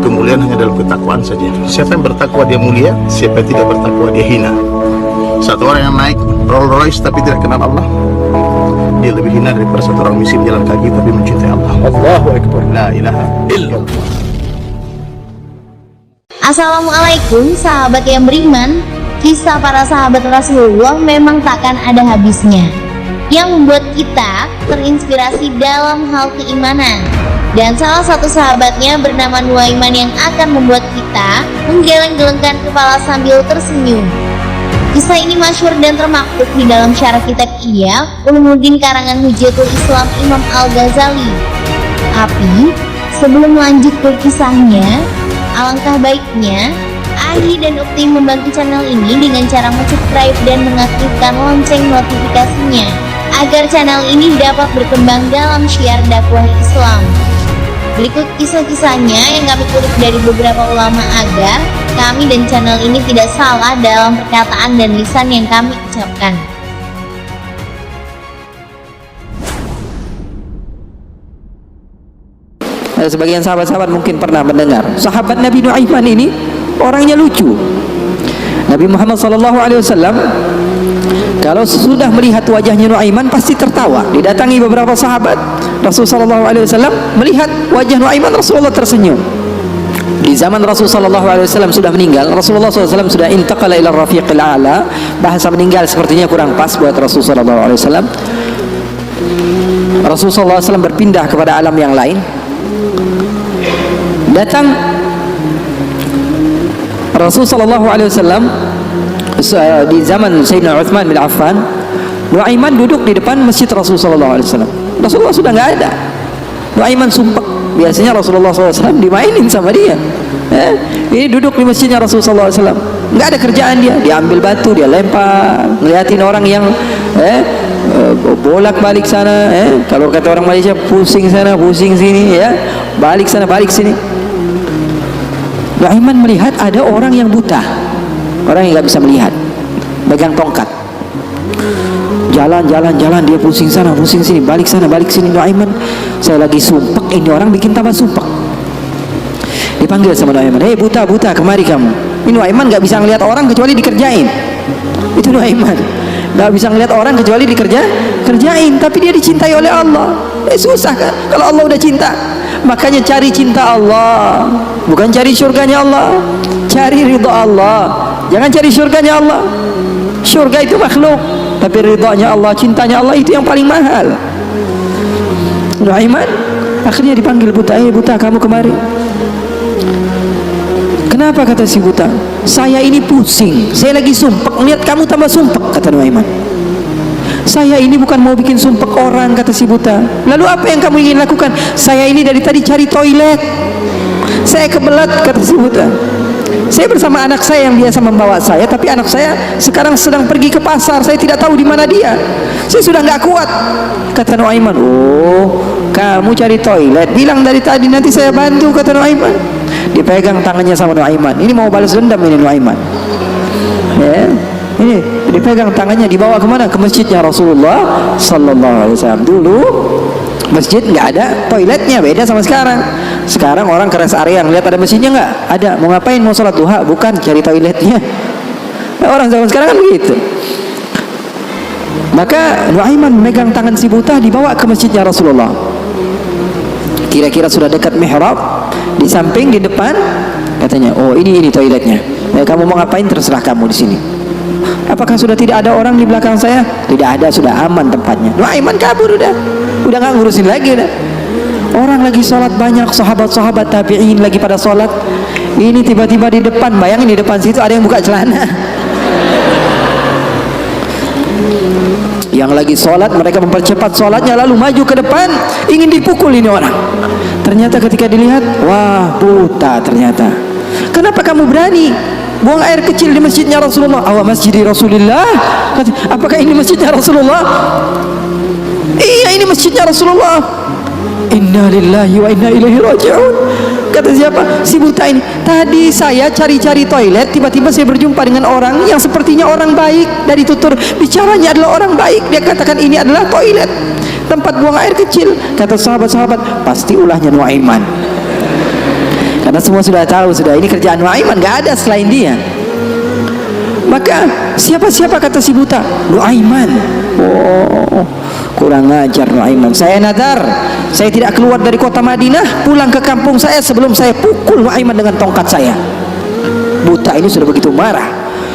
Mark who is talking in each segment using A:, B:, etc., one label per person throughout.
A: kemuliaan hanya dalam ketakwaan saja. Siapa yang bertakwa dia mulia, siapa yang tidak bertakwa dia hina. Satu orang yang naik Rolls Royce tapi tidak kenal Allah, dia lebih hina daripada satu orang miskin jalan kaki tapi mencintai Allah. Allahu Akbar. La ilaha illallah.
B: Assalamualaikum sahabat yang beriman. Kisah para sahabat Rasulullah memang takkan ada habisnya, yang membuat kita terinspirasi dalam hal keimanan. Dan salah satu sahabatnya bernama Nuaiman yang akan membuat kita menggeleng-gelengkan kepala sambil tersenyum. Kisah ini masyhur dan termaktub di dalam syarah kitab Ihya Ulumuddin karangan Hujjatul Islam Imam Al-Ghazali. Tapi sebelum lanjut ke kisahnya, alangkah baiknya Ahi dan Ukti membantu channel ini dengan cara subscribe dan mengaktifkan lonceng notifikasinya agar channel ini dapat berkembang dalam syiar dakwah Islam. Berikut kisah-kisahnya yang kami kutip dari beberapa ulama agar kami dan channel ini tidak salah dalam perkataan dan lisan yang kami ucapkan.
C: Sebagian sahabat-sahabat mungkin pernah mendengar sahabat Nabi Nuaiman ini orangnya lucu. Nabi Muhammad SAW kalau sudah melihat wajahnya Nuaiman pasti tertawa. Didatangi beberapa sahabat, Rasulullah SAW melihat wajah Nuaiman, Rasulullah tersenyum. Di zaman Rasulullah SAW sudah meninggal, Rasulullah SAW sudah intaqala ila rafiqil a'la. Bahasa meninggal sepertinya kurang pas buat Rasulullah SAW. Rasulullah SAW berpindah kepada alam yang lain. Datang Rasulullah SAW di zaman Sayyidina Uthman bin Affan. Nuaiman duduk di depan masjid Rasulullah SAW. Rasulullah sudah nggak ada. Nuaiman sumpah. Biasanya Rasulullah SAW dimainin sama dia. Ini duduk di masjidnya Rasulullah SAW. Nggak ada kerjaan dia. Dia ambil batu, dia lempar, ngeliatin orang yang bolak balik sana. Kalau kata orang Malaysia, pusing sana, pusing sini, ya, balik sana, balik sini. Nuaiman melihat ada orang yang buta, orang yang nggak bisa melihat, pegang tongkat, jalan, dia pusing sana, pusing sini, balik sana, balik sini. Nuaiman, saya lagi sumpek, ini orang bikin tambah sumpek. Dipanggil sama Nuaiman, hei buta, kemari kamu. Ini Nuaiman nggak bisa ngelihat orang kecuali dikerjain. Itu Nuaiman, nggak bisa ngelihat orang kecuali kerjain. Tapi dia dicintai oleh Allah. Susah kan? Kalau Allah udah cinta, makanya cari cinta Allah, bukan cari surganya Allah. Cari ridha Allah, jangan cari surganya Allah. Surga itu makhluk, tapi ridhanya Allah, cintanya Allah itu yang paling mahal. Nuaiman akhirnya dipanggil buta, buta kamu kemari. Kenapa, kata si buta? Saya ini pusing, saya lagi sumpek, lihat kamu tambah sumpek, kata Nuaiman. Saya ini bukan mau bikin sumpek orang, kata si buta. Lalu apa yang kamu ingin lakukan? Saya ini dari tadi cari toilet, saya kebelet, kata si buta. Saya bersama anak saya yang biasa membawa saya, tapi anak saya sekarang sedang pergi ke pasar, saya tidak tahu di mana dia. Saya sudah nggak kuat, kata Nuaiman. Oh, kamu cari toilet, bilang dari tadi, nanti saya bantu, kata Nuaiman. Dipegang tangannya sama Nuaiman. Ini mau balas dendam ini Nuaiman. Ya, ini dipegang tangannya, dibawa kemana? Ke masjidnya Rasulullah Sallallahu Alaihi Wasallam. Dulu masjid nggak ada toiletnya, beda sama sekarang. Sekarang orang ke rest area ngeliat ada mesinnya nggak? Ada. Mau ngapain? Mau sholat duha? Bukan, cari toiletnya. Orang zaman sekarang kan begitu. Maka Nuaiman memegang tangan si buta, dibawa ke masjidnya Rasulullah. Kira-kira sudah dekat mihrab, di samping, di depan, katanya, oh ini toiletnya. Kamu mau ngapain terserah kamu di sini. Apakah sudah tidak ada orang di belakang saya? Tidak ada, sudah aman tempatnya. Nuaiman kabur udah nggak ngurusin lagi udah. Orang lagi sholat banyak, sahabat-sahabat tabi'in lagi pada sholat. Ini tiba-tiba di depan, bayangin di depan situ ada yang buka celana. Yang lagi sholat, mereka mempercepat sholatnya, lalu maju ke depan, ingin dipukul ini orang. Ternyata ketika dilihat, wah buta ternyata. Kenapa kamu berani buang air kecil di masjidnya Rasulullah? Awak masjid Rasulullah? Apakah ini masjidnya Rasulullah? Iya, ini masjidnya Rasulullah. Inna lillahi wa inna ilaihi raji'un. Kata siapa? Si buta ini. Tadi saya cari-cari toilet, tiba-tiba saya berjumpa dengan orang yang sepertinya orang baik. Dari tutur bicaranya adalah orang baik. Dia katakan ini adalah toilet, tempat buang air kecil. Kata sahabat-sahabat, pasti ulahnya Nuaiman. Karena semua sudah tahu, sudah ini kerjaan Nuaiman, nggak ada selain dia. Maka siapa kata si buta? Nuaiman. Oh, kurang ajar Nuaiman. Saya nadar, saya tidak keluar dari kota Madinah, pulang ke kampung saya sebelum saya pukul Nuaiman dengan tongkat saya. Buta ini sudah begitu marah.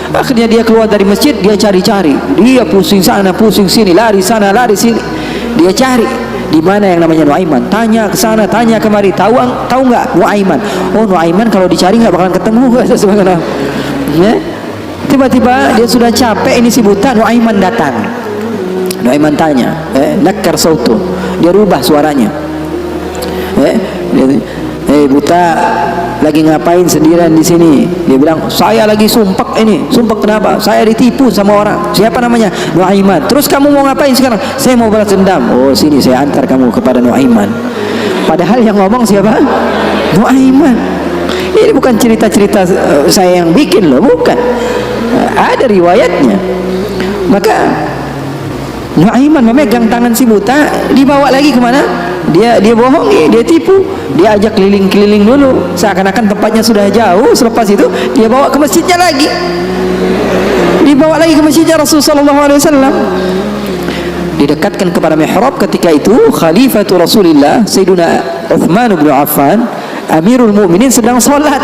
C: Akhirnya dia keluar dari masjid, dia cari-cari, dia pusing sana pusing sini, lari sana lari sini, dia cari di mana yang namanya Nuaiman. Tanya ke sana, tanya kemari, tahu nggak Nuaiman? Oh, Nuaiman kalau dicari nggak bakalan ketemu. Ya? Tiba-tiba dia sudah capek, ini si buta, Nuaiman datang. Nuaiman tanya, nakar sautu, dia rubah suaranya. Buta, lagi ngapain sendirian di sini? Dia bilang, saya lagi sumpek ini. Sumpek kenapa? Saya ditipu sama orang. Siapa namanya? Nuaiman. Terus kamu mau ngapain sekarang? Saya mau balas dendam. Oh, sini saya antar kamu kepada Nuaiman. Padahal yang ngomong siapa? Nuaiman. Ini bukan cerita-cerita saya yang bikin loh, bukan. Ada riwayatnya. Maka Nuaiman memegang tangan si buta, dibawa lagi kemana? Dia bohongi, dia tipu, dia ajak keliling-keliling dulu, seakan-akan tempatnya sudah jauh. Selepas itu dia bawa ke masjidnya lagi, dibawa lagi ke masjidnya Rasulullah SAW. Didekatkan kepada mihrab. Ketika itu Khalifatu Rasulullah Sayyiduna Uthman bin Affan, Amirul Mukminin, sedang sholat.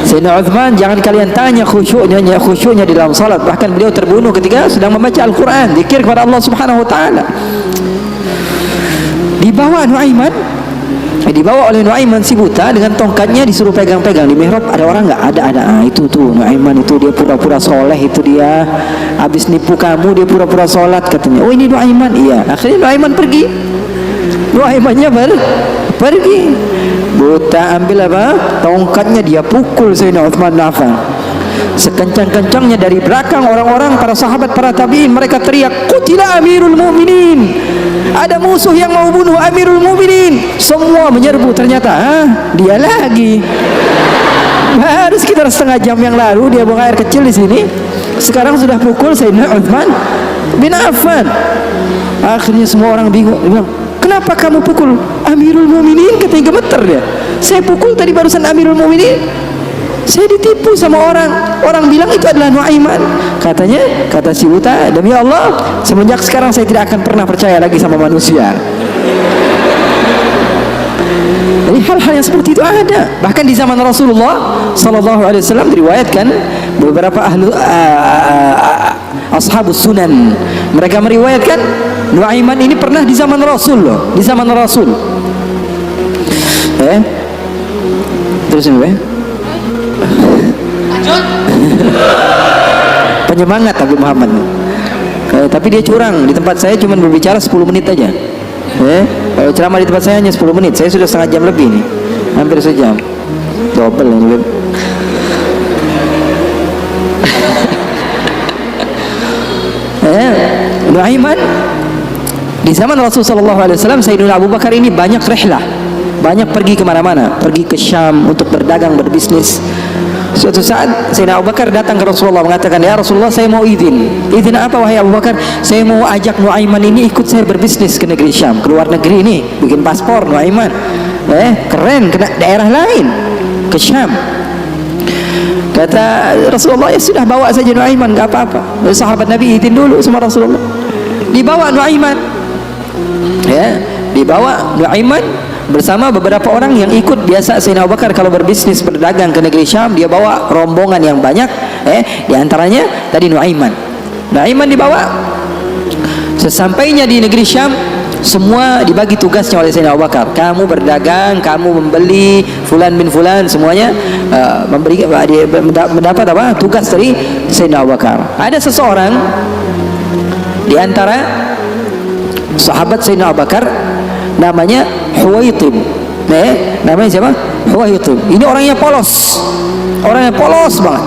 C: Sayyidina Uthman, jangan kalian tanya khusyuknya di dalam salat. Bahkan beliau terbunuh ketika sedang membaca Al-Quran, zikir kepada Allah Subhanahu Wa Taala. Dibawa Nuaiman, dibawa oleh Nuaiman si buta dengan tongkatnya, disuruh pegang-pegang di mihrab. Ada orang nggak? Ada. Itu tuh Nuaiman itu, dia pura-pura soleh, itu dia habis nipu kamu, dia pura-pura sholat katanya. Oh, ini Nuaiman. Iya. Akhirnya Nuaiman pergi. Nuaimannya pergi. Buta ambil apa? Tongkatnya, dia pukul Sayyidina Uthman bin Affan. Sekencang-kencangnya dari belakang orang-orang, para sahabat, para tabi'in, mereka teriak, "Qutila Amirul Mukminin!" Ada musuh yang mau bunuh Amirul Mukminin. Semua menyerbu. Ternyata dia lagi. Baru sekitar setengah jam yang lalu dia buang air kecil di sini. Sekarang sudah pukul Sayyidina Uthman bin Affan. Akhirnya semua orang bingung. Dia bilang, kenapa kamu pukul Amirul Mukminin? Katanya gemeter dia. Saya pukul tadi barusan Amirul Mukminin. Saya ditipu sama orang. Orang bilang itu adalah Nuaiman. Katanya, kata si buta, demi Allah, semenjak sekarang saya tidak akan pernah percaya lagi sama manusia. Jadi hal-hal yang seperti itu ada. Bahkan di zaman Rasulullah Sallallahu Alaihi Wasallam diriwayatkan beberapa ashabus sunan, mereka meriwayatkan Nuaiman ini pernah di zaman Rasul loh, di zaman Rasul. Terus ini penyemangat Nabi Muhammad. Tapi dia curang. Di tempat saya cuma berbicara 10 menit aja. Kalau ceramah di tempat saya hanya 10 menit. Saya sudah setengah jam lebih nih, hampir sejam. Double ini. Nuaiman di zaman Rasulullah SAW, Sayyidina Abu Bakar ini banyak rihlah, banyak pergi kemana-mana, pergi ke Syam untuk berdagang, berbisnis. Suatu saat Sayyidina Abu Bakar datang ke Rasulullah mengatakan, ya Rasulullah, saya mau izin. Izin apa wahai Abu Bakar? Saya mau ajak Nuaiman ini ikut saya berbisnis ke negeri Syam, ke luar negeri ini, bikin paspor Nuaiman. Keren, ke daerah lain, ke Syam. Kata Rasulullah, ya sudah, bawa saja Nuaiman, enggak apa-apa. Sahabat Nabi izin dulu sama Rasulullah. Dibawa Nuaiman. Dibawa Nuaiman bersama beberapa orang yang ikut. Biasa Sayyidina Abu Bakar kalau berbisnis, berdagang ke negeri Syam, dia bawa rombongan yang banyak. Di antaranya tadi Nuaiman. Nuaiman dibawa. Sesampainya di negeri Syam, semua dibagi tugasnya oleh Sayyidina Abu Bakar. Kamu berdagang, kamu membeli, fulan bin fulan, semuanya mendapat apa? Tugas dari Sayyidina Abu Bakar. Ada seseorang di antara sahabat Sayyidina Abu Bakar, namanya Huwaitib. Namanya siapa? Huwaitib. Ini orangnya polos, orangnya polos banget.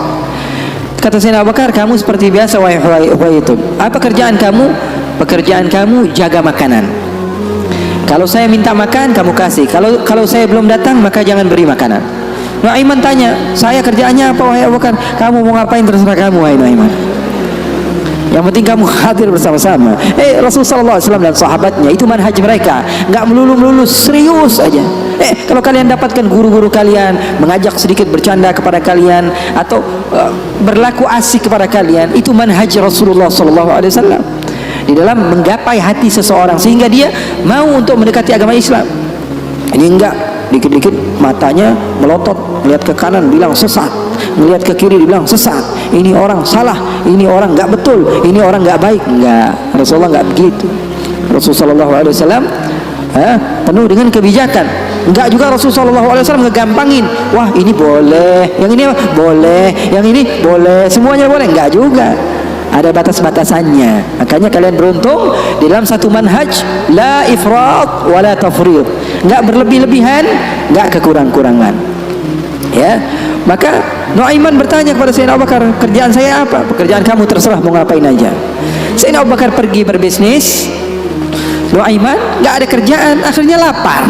C: Kata Sayyidina Abu Bakar, kamu seperti biasa wahai Huwaitib. Apa kerjaan kamu? Pekerjaan kamu jaga makanan. Kalau saya minta makan, kamu kasih. Kalau saya belum datang, maka jangan beri makanan. Nuaiman tanya, saya kerjaannya apa wahai Abu Bakar? Kamu mau ngapain terserah kamu wahai Nuaiman. Yang penting kamu hadir bersama-sama. Rasulullah SAW dan sahabatnya itu manhaj mereka, nggak melulu serius aja. Kalau kalian dapatkan guru-guru kalian mengajak sedikit bercanda kepada kalian atau berlaku asik kepada kalian, itu manhaj Rasulullah SAW di dalam menggapai hati seseorang sehingga dia mau untuk mendekati agama Islam. Ini enggak, dikit-dikit matanya melotot, melihat ke kanan bilang sesat, melihat ke kiri dibilang sesat, ini orang salah, ini orang enggak betul, ini orang enggak baik. Enggak, Rasulullah enggak begitu. Rasulullah SAW penuh dengan kebijakan. Enggak juga Rasulullah SAW ngegampangin, wah ini boleh, yang ini boleh, yang ini boleh, semuanya boleh. Enggak juga, ada batas-batasannya. Makanya kalian beruntung di dalam satu manhaj, la ifrat wa la tafrid, enggak berlebih-lebihan, enggak kekurang-kurangan. Ya, maka Nuaiman bertanya kepada Sayyidina Abu Bakar, kerjaan saya apa? Pekerjaan kamu terserah, mau ngapain aja. Sayyidina Abu Bakar pergi berbisnis, Nuaiman enggak ada kerjaan, akhirnya lapar.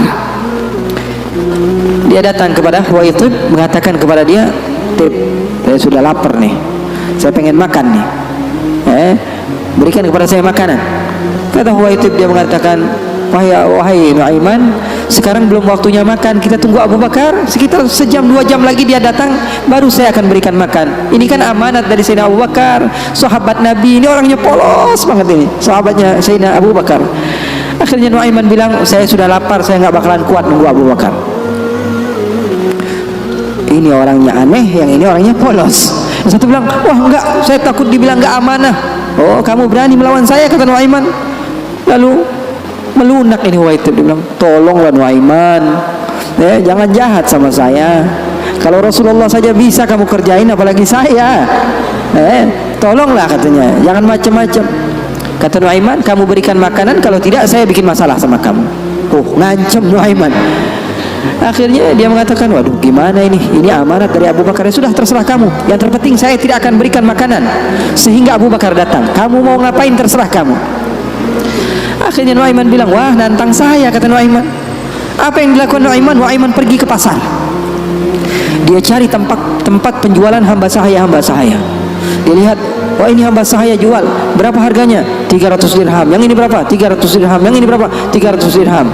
C: Dia datang kepada Huwaitib, mengatakan kepada dia, Tib, saya sudah lapar nih, saya pengen makan nih, berikan kepada saya makanan. Kata Huwaitib, dia mengatakan, wahai Nuaiman, sekarang belum waktunya makan, kita tunggu Abu Bakar sekitar sejam 2 jam lagi dia datang, baru saya akan berikan makan. Ini kan amanat dari Sayyidina Abu Bakar, sahabat Nabi, ini orangnya polos banget ini, sahabatnya Sayyidina Abu Bakar. Akhirnya Nuaiman bilang, saya sudah lapar, saya nggak bakalan kuat nunggu Abu Bakar. Ini orangnya aneh, yang ini orangnya polos. Yang satu bilang, wah enggak, saya takut dibilang enggak amanah. Oh, kamu berani melawan saya, kata Nuaiman. Lalu melunak ini Huwaitib, dia bilang, tolonglah Nuaiman, jangan jahat sama saya. Kalau Rasulullah saja bisa kamu kerjain, apalagi saya. Tolonglah, katanya, jangan macam-macam. Kata Nuaiman, kamu berikan makanan, kalau tidak saya bikin masalah sama kamu. Ngancem Nuaiman. Akhirnya dia mengatakan, waduh gimana ini amanat dari Abu Bakar. Sudah, terserah kamu, yang terpenting saya tidak akan berikan makanan sehingga Abu Bakar datang. Kamu mau ngapain terserah kamu. Akhirnya Nuaiman bilang, wah nantang saya, kata Nuaiman. Apa yang dilakukan Nuaiman? Nuaiman pergi ke pasar, dia cari tempat penjualan hamba sahaya. Dia lihat, wah ini hamba sahaya jual, berapa harganya? 300 dirham. Yang ini berapa? 300 dirham. Yang ini berapa? 300 dirham.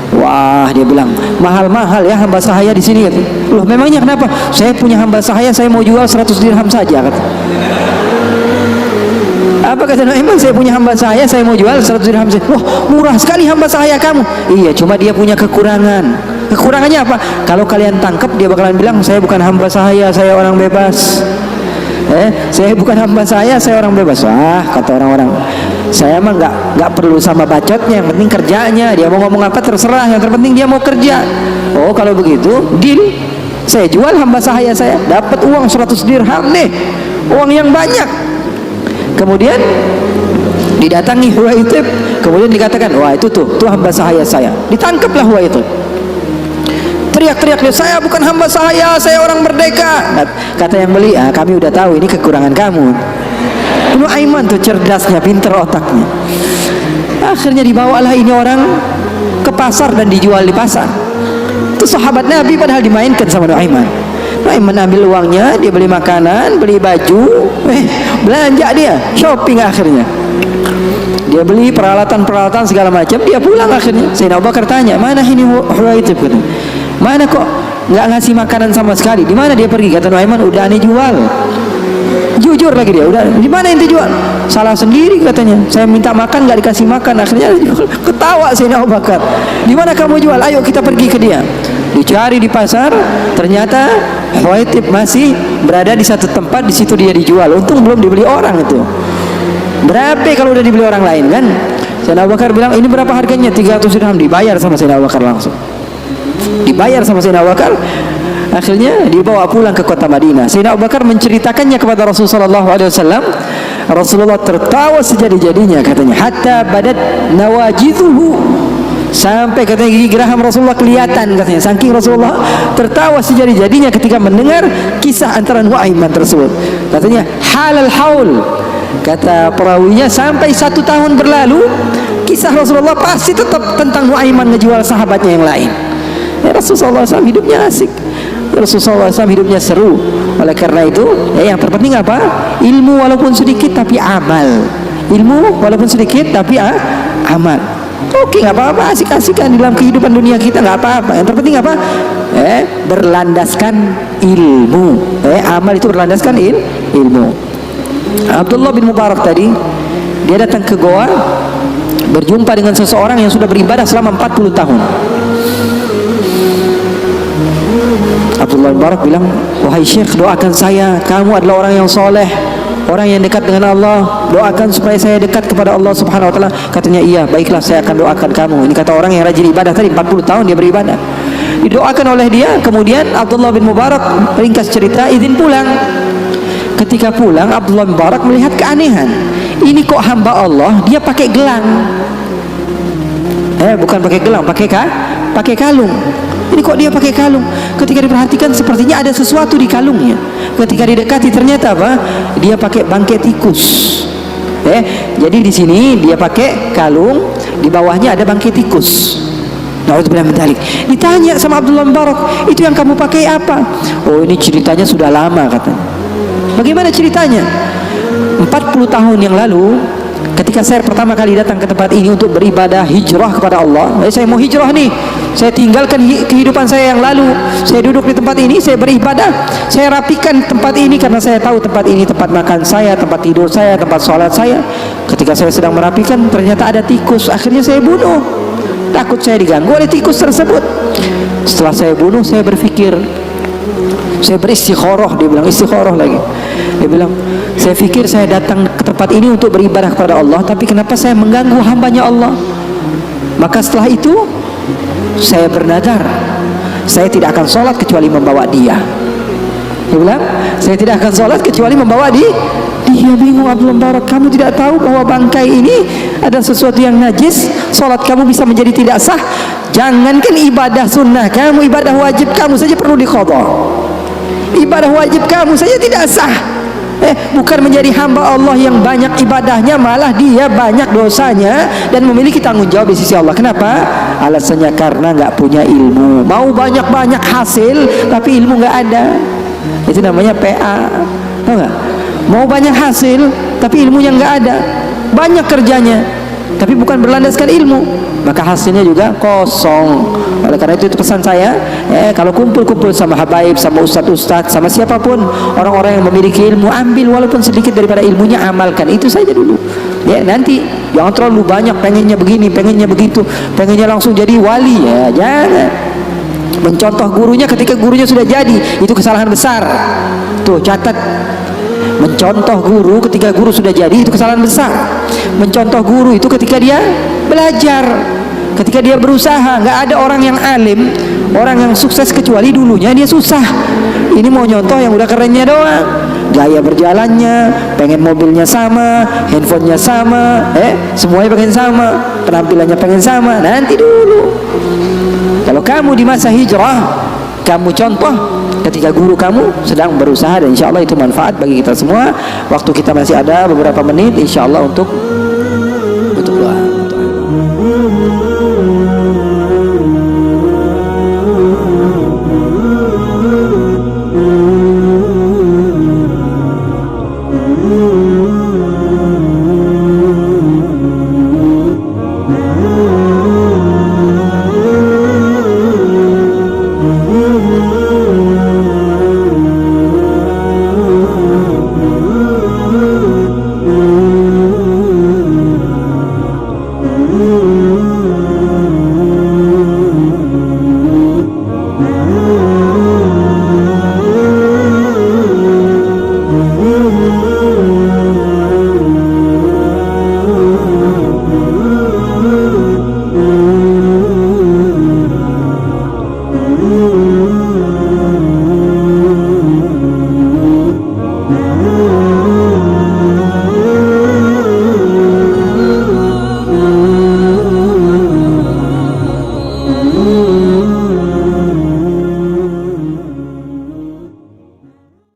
C: Wah, dia bilang, mahal-mahal ya hamba sahaya di sini. Loh, memangnya kenapa? Saya punya hamba sahaya, saya mau jual 100 dirham saja, kata. Apa kata Nuaiman? Saya punya hamba sahaya, saya mau jual 100 dirham saja. Wah, murah sekali hamba sahaya kamu. Iya, cuma dia punya kekurangan. Kekurangannya apa? Kalau kalian tangkap, dia bakalan bilang, saya bukan hamba sahaya, saya orang bebas. Saya bukan hamba saya orang bebas. Wah, kata orang-orang, saya mah nggak perlu sama bacotnya, yang penting kerjanya. Dia mau ngomong apa terserah, yang terpenting dia mau kerja. Oh, kalau begitu deal, saya jual hamba sahaya saya, dapat uang 100 dirham nih, uang yang banyak. Kemudian didatangi Huwaitib, kemudian dikatakan, wah itu tuh hamba sahaya saya. Ditangkaplah Huwaitib, teriak-teriak dia, saya bukan hamba sahaya, saya orang merdeka. Kata yang beli, kami udah tahu ini kekurangan kamu. Nuaiman tuh cerdasnya, pinter otaknya. Akhirnya dibawalah ini orang ke pasar dan dijual di pasar. Itu sahabat Nabi padahal dimainkan sama Nuaiman. Nuaiman ambil uangnya, dia beli makanan, beli baju, belanja dia, shopping akhirnya. Dia beli peralatan segala macam, dia pulang akhirnya. Sayyidina Abu Bakar tanya, mana ini Huwaitib? Mana kok nggak ngasih makanan sama sekali? Di mana dia pergi? Kata Nuaiman, udah aneh jual. Jujur lagi dia, udah di mana ente jual? Salah sendiri katanya. Saya minta makan nggak dikasih makan. Akhirnya ketawa Sayyidina Abu Bakar. Di mana kamu jual? Ayo kita pergi ke dia. Dicari di pasar, ternyata Huwaitib masih berada di satu tempat, di situ dia dijual. Untung belum dibeli orang itu. Berapa kalau udah dibeli orang lain kan? Sayyidina Abu Bakar bilang, ini berapa harganya? 300 dirham. Dibayar sama Sayyidina Abu Bakar langsung. Dibayar sama Sayyidina Abu Bakar. Akhirnya dibawa pulang ke kota Madinah. Sayyidina Abu Bakar menceritakannya kepada Rasulullah SAW. Rasulullah tertawa sejadi-jadinya, katanya, hatta badat nawajidhuhu, sampai katanya gigi geraham Rasulullah kelihatan, katanya, saking Rasulullah tertawa sejadi-jadinya ketika mendengar kisah antara Nuaiman tersebut. Katanya halal haul, kata perawinya, sampai 1 tahun berlalu kisah Rasulullah pasti tetap tentang Nuaiman ngejual sahabatnya yang lain. Rasulullah SAW hidupnya asik, Rasulullah SAW hidupnya seru. Oleh karena itu, yang terpenting apa? Ilmu walaupun sedikit tapi amal. ilmu walaupun sedikit tapi amal. Oke, nggak apa-apa, asik-asikan di dalam kehidupan dunia kita, nggak apa-apa. Yang terpenting apa? Berlandaskan ilmu. Amal itu berlandaskan ilmu. Abdullah bin Mubarak tadi, dia datang ke goa, berjumpa dengan seseorang yang sudah beribadah selama 40 tahun. Abdullah bin Mubarak bilang, wahai Syekh, doakan saya, kamu adalah orang yang soleh, orang yang dekat dengan Allah, doakan supaya saya dekat kepada Allah Subhanahu wa taala. Katanya, iya, baiklah, saya akan doakan kamu. Ini kata orang yang rajin ibadah tadi, 40 tahun dia beribadah. Didoakan oleh dia. Kemudian Abdullah bin Mubarak, ringkas cerita, izin pulang. Ketika pulang, Abdullah bin Mubarak melihat keanehan. Ini kok hamba Allah dia pakai gelang. Bukan pakai gelang, pakai kalung. Ini kok dia pakai kalung? Ketika diperhatikan sepertinya ada sesuatu di kalungnya. Ketika didekati ternyata apa? Dia pakai bangkai tikus. Jadi di sini dia pakai kalung, di bawahnya ada bangkai tikus. Nauzubillah min dzalik. Ditanya sama Abdullah bin Mubarak, itu yang kamu pakai apa? Oh, ini ceritanya sudah lama, katanya. Bagaimana ceritanya? 40 tahun yang lalu, ketika saya pertama kali datang ke tempat ini untuk beribadah hijrah kepada Allah, saya mau hijrah nih, saya tinggalkan kehidupan saya yang lalu, saya duduk di tempat ini, saya beribadah, saya rapikan tempat ini karena saya tahu tempat ini tempat makan saya, tempat tidur saya, tempat sholat saya. Ketika saya sedang merapikan, ternyata ada tikus. Akhirnya saya bunuh, takut saya diganggu oleh tikus tersebut. Setelah saya bunuh, saya berpikir, saya beristikharah. Dia bilang istikharah lagi. Dia bilang, saya pikir saya datang ke tempat ini untuk beribadah kepada Allah, tapi kenapa saya mengganggu hambanya Allah? Maka setelah itu saya bernadar, saya tidak akan sholat kecuali membawa dia. Dia bilang, saya tidak akan sholat kecuali membawa dia. Dia bingung, Abdullah bin Mubarak, kamu tidak tahu bahwa bangkai ini ada sesuatu yang najis, sholat kamu bisa menjadi tidak sah. Jangankan ibadah sunnah kamu, ibadah wajib kamu saja perlu diqadha. Ibadah wajib kamu saja tidak sah. Bukan menjadi hamba Allah yang banyak ibadahnya, malah dia banyak dosanya dan memiliki tanggung jawab di sisi Allah. Kenapa? Alasannya karena nggak punya ilmu. Mau banyak-banyak hasil tapi ilmu nggak ada. Itu namanya PA. Tahu nggak? Mau banyak hasil tapi ilmunya nggak ada. Banyak kerjanya tapi bukan berlandaskan ilmu, maka hasilnya juga kosong. Oleh karena itu pesan saya, kalau kumpul-kumpul sama habaib, sama ustadz-ustadz, sama siapapun, orang-orang yang memiliki ilmu, ambil walaupun sedikit daripada ilmunya, amalkan. Itu saja dulu. Nanti jangan terlalu banyak pengennya begini, pengennya begitu, pengennya langsung jadi wali. Jangan. Mencontoh gurunya ketika gurunya sudah jadi, itu kesalahan besar. Tuh, catat. Mencontoh guru ketika guru sudah jadi, itu kesalahan besar. Mencontoh guru itu ketika dia belajar, ketika dia berusaha. Nggak ada orang yang alim, orang yang sukses kecuali dulunya dia susah. Ini mau nyontoh yang udah kerennya doang, gaya berjalannya, pengen mobilnya sama, handphonenya sama, semuanya pengen sama, penampilannya pengen sama. Nanti dulu. Kalau kamu di masa hijrah, kamu contoh ketika guru kamu sedang berusaha, dan insya Allah itu manfaat bagi kita semua. Waktu kita masih ada beberapa menit, insya Allah untuk